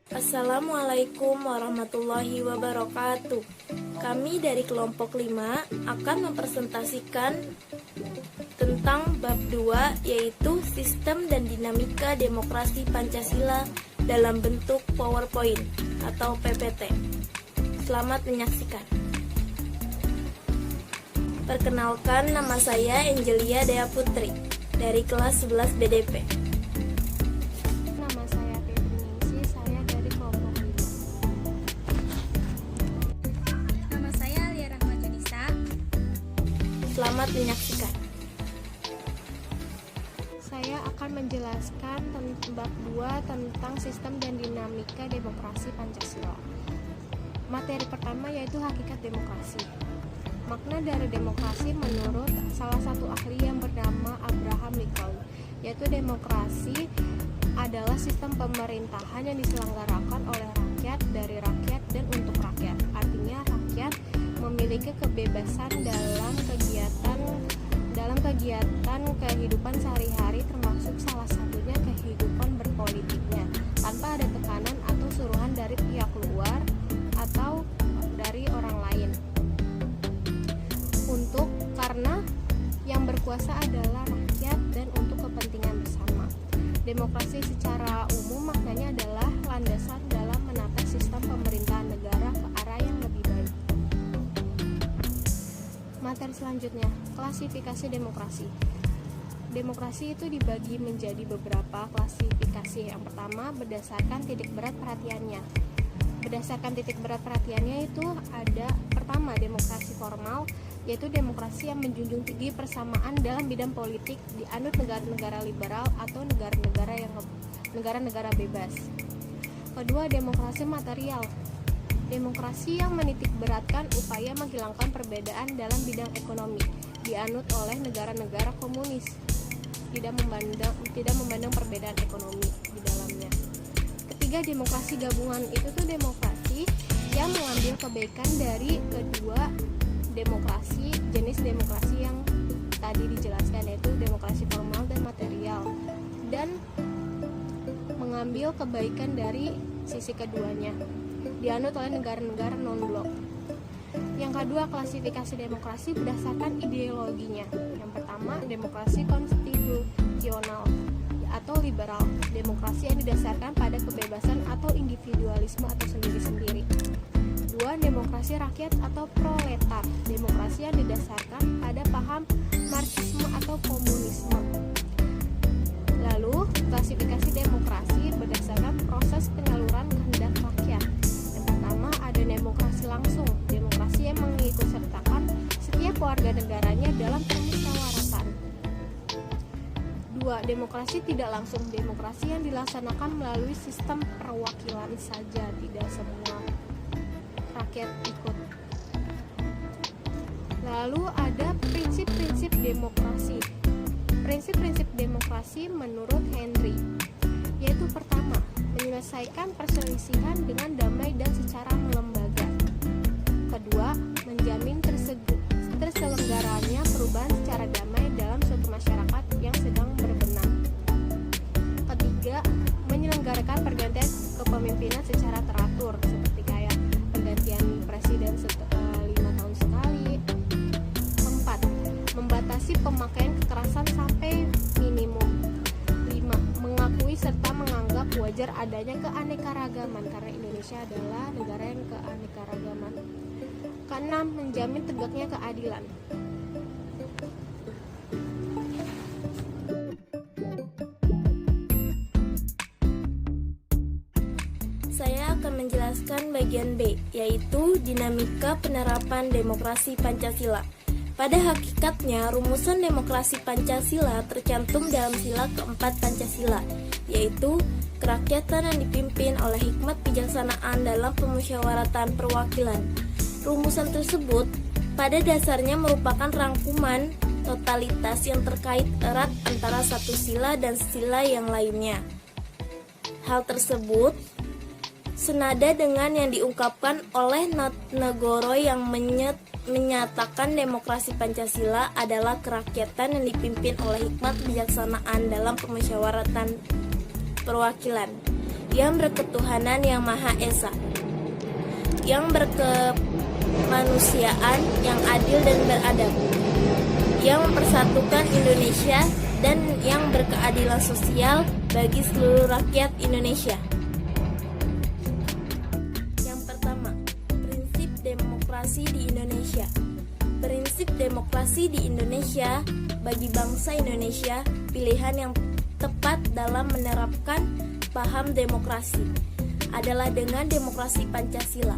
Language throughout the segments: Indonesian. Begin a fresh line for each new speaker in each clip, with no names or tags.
Assalamualaikum warahmatullahi wabarakatuh. Kami dari kelompok 5 akan mempresentasikan tentang bab 2, yaitu sistem dan dinamika demokrasi Pancasila dalam bentuk PowerPoint atau PPT. Selamat menyaksikan. Perkenalkan, nama saya Angelia Dea Putri dari kelas 11 BDP.
Nama saya Febri, saya dari kelompok 5.
Nama saya Alia Rahma Junisa.
Selamat menyaksikan.
Saya akan menjelaskan bab 2 tentang sistem dan dinamika demokrasi Pancasila. Materi pertama yaitu hakikat demokrasi. Makna dari demokrasi menurut salah satu ahli yang bernama Abraham Lincoln, yaitu demokrasi adalah sistem pemerintahan yang diselenggarakan oleh rakyat, dari rakyat, dan untuk rakyat. Artinya rakyat memiliki kebebasan dalam kegiatan kehidupan sehari-hari, termasuk salah satunya kehidupan berpolitiknya, tanpa ada tekanan atau suruhan dari pihak luar atau dari orang lain. Karena yang berkuasa adalah rakyat dan untuk kepentingan bersama. Demokrasi secara umum maknanya adalah landasan dalam menata sistem pemerintahan negara ke arah yang lebih baik. Materi selanjutnya, klasifikasi demokrasi. Demokrasi itu dibagi menjadi beberapa klasifikasi. Yang pertama, berdasarkan titik berat perhatiannya. Berdasarkan titik berat perhatiannya itu ada pertama, demokrasi formal, yaitu demokrasi yang menjunjung tinggi persamaan dalam bidang politik dianut negara-negara liberal atau negara-negara bebas. Kedua, demokrasi material. Demokrasi yang menitik beratkan upaya menghilangkan perbedaan dalam bidang ekonomi dianut oleh negara-negara komunis, tidak memandang perbedaan ekonomi di dalamnya. Ketiga, demokrasi gabungan. Itu tuh demokrasi yang mengambil kebaikan dari kedua jenis demokrasi yang tadi dijelaskan, yaitu demokrasi formal dan material, dan mengambil kebaikan dari sisi keduanya, dianut oleh negara-negara non-blok. Yang kedua, klasifikasi demokrasi berdasarkan ideologinya. Yang pertama, demokrasi konstitusional atau liberal, demokrasi yang didasarkan pada kebebasan atau individualisme atau sendiri-sendiri. Dua, demokrasi rakyat atau proletar, demokrasi yang didasarkan pada paham marxisme atau komunisme. Lalu, klasifikasi demokrasi berdasarkan proses penyaluran kehendak rakyat. Yang pertama, ada demokrasi langsung, demokrasi yang mengikutsertakan setiap warga negaranya dalam permusyawaratan. Dua, demokrasi tidak langsung, demokrasi yang dilaksanakan melalui sistem perwakilan saja, tidak semua rakyat ikut. Lalu ada prinsip-prinsip demokrasi. Prinsip-prinsip demokrasi menurut Henry, yaitu pertama, menyelesaikan perselisihan dengan damai dan secara lembaga. Kedua, menjamin terselenggaranya perubahan secara damai dalam suatu masyarakat yang sedang berbenah. Ketiga, menyelenggarakan pergantian kepemimpinan secara teratur, seperti kayak pergantian presiden 5 tahun sekali. Keempat, membatasi pemakaian kekerasan sampai minimum. 5, mengakui serta menganggap wajar adanya keanekaragaman, karena Indonesia adalah negara yang keanekaragaman. Keenam, menjamin tegaknya keadilan.
Saya akan menjelaskan bagian B, yaitu dinamika penerapan demokrasi Pancasila. Pada hakikatnya, rumusan demokrasi Pancasila tercantum dalam sila keempat Pancasila, yaitu kerakyatan yang dipimpin oleh hikmat bijaksanaan dalam pemusyawaratan perwakilan. Rumusan tersebut pada dasarnya merupakan rangkuman totalitas yang terkait erat antara satu sila dan sila yang lainnya. Hal tersebut senada dengan yang diungkapkan oleh Nagoro yang menyatakan demokrasi Pancasila adalah kerakyatan yang dipimpin oleh hikmat bijaksanaan dalam pemusyawaratan perwakilan. yang berketuhanan yang Maha Esa, yang berkemanusiaan, yang adil dan beradab, yang mempersatukan Indonesia dan yang berkeadilan sosial bagi seluruh rakyat Indonesia. Yang pertama, prinsip demokrasi di Indonesia. Prinsip demokrasi di Indonesia bagi bangsa Indonesia pilihan yang tepat dalam menerapkan paham demokrasi adalah dengan demokrasi Pancasila.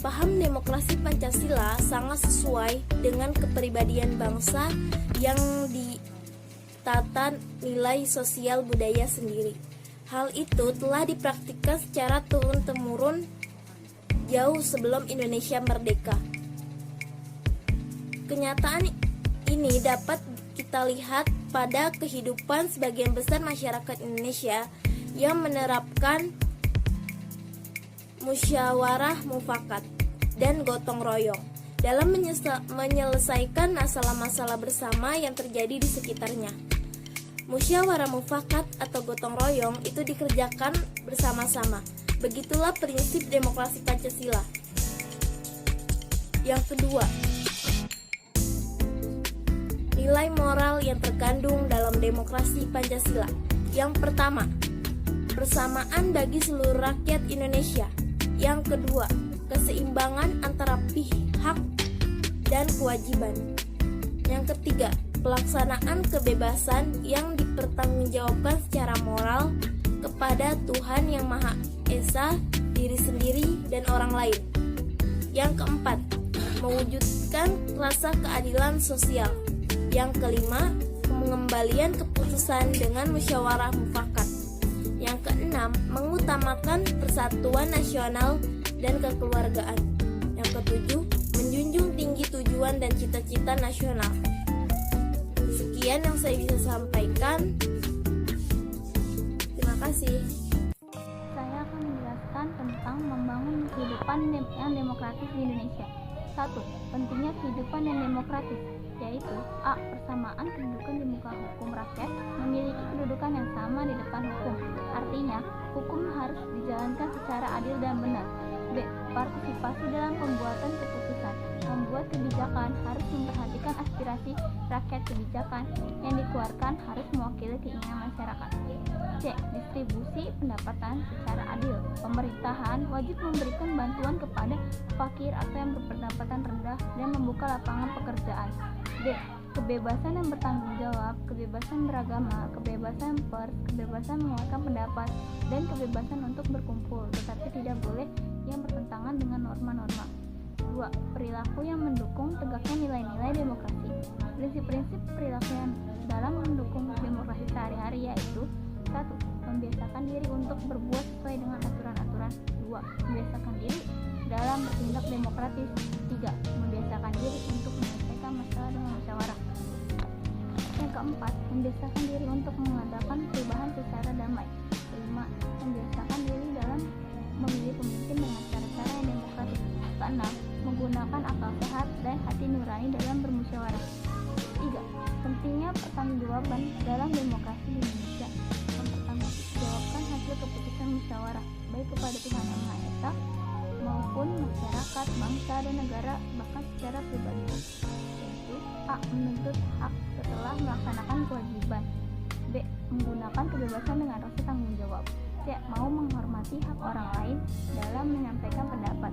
Paham demokrasi Pancasila sangat sesuai dengan kepribadian bangsa yang ditata nilai sosial budaya sendiri. Hal itu telah dipraktikkan secara turun-temurun jauh sebelum Indonesia merdeka. Kenyataan ini dapat kita lihat pada kehidupan sebagian besar masyarakat Indonesia yang menerapkan musyawarah mufakat dan gotong royong dalam menyelesaikan masalah-masalah bersama yang terjadi di sekitarnya. Musyawarah mufakat atau gotong royong itu dikerjakan bersama-sama. Begitulah prinsip demokrasi Pancasila. Yang kedua, nilai moral yang terkandung dalam demokrasi Pancasila. Yang pertama, persamaan bagi seluruh rakyat Indonesia. Yang kedua, keseimbangan antara pihak dan kewajiban. Yang ketiga, pelaksanaan kebebasan yang dipertanggungjawabkan secara moral kepada Tuhan Yang Maha Esa, diri sendiri, dan orang lain. Yang keempat, mewujudkan rasa keadilan sosial. Yang kelima, pengembalian keputusan dengan musyawarah mufakat. Yang keenam, mengutamakan persatuan nasional dan kekeluargaan. Yang ketujuh, menjunjung tinggi tujuan dan cita-cita nasional. Sekian yang saya bisa sampaikan. Terima kasih.
Saya akan menjelaskan tentang membangun kehidupan yang demokratis di Indonesia. 1. Pentingnya kehidupan yang demokratis, yaitu A. Persamaan kedudukan di muka hukum. Rakyat memiliki kedudukan yang sama di depan hukum. Artinya, hukum harus dijalankan secara adil dan benar. B. Partisipasi dalam pembuatan keputusan. Membuat kebijakan harus memperhatikan aspirasi rakyat. Kebijakan yang dikeluarkan harus mewakili keinginan masyarakat. C. Distribusi pendapatan secara adil. Pemerintahan wajib memberikan bantuan kepada fakir atau yang berpendapatan rendah dan membuka lapangan pekerjaan. D. Kebebasan yang bertanggung jawab, kebebasan beragama, kebebasan pers, kebebasan mengeluarkan pendapat, dan kebebasan untuk berkumpul, tetapi tidak boleh yang bertentangan dengan norma-norma. 2. Perilaku yang mendukung tegaknya nilai-nilai demokrasi. Prinsip-prinsip perilaku yang dalam mendukung demokrasi sehari-hari yaitu 1. Membiasakan diri untuk berbuat sesuai dengan aturan-aturan. 2. Membiasakan diri dalam bertindak demokratis. 3. Membiasakan diri untuk menyelesaikan masalah dengan musyawarah. Yang keempat, membiasakan diri untuk mengadakan perubahan secara damai. 5. Membiasakan diri dalam memilih pemimpin dengan cara-cara yang demokratis. Keenam, menggunakan akal sehat dan hati nurani dalam bermusyawarah. 3. Pentingnya pertanggungjawaban dalam demokrasi di Indonesia. Mempertanggungjawabkan hasil keputusan musyawarah baik kepada Tuhan Yang Maha Esa maupun masyarakat, bangsa, dan negara, bahkan secara pribadi, yaitu A. Menuntut hak setelah melaksanakan kewajiban. B. Menggunakan kebebasan dengan rasa tanggung jawab. C. Mau menghormati hak orang lain dalam menyampaikan pendapat.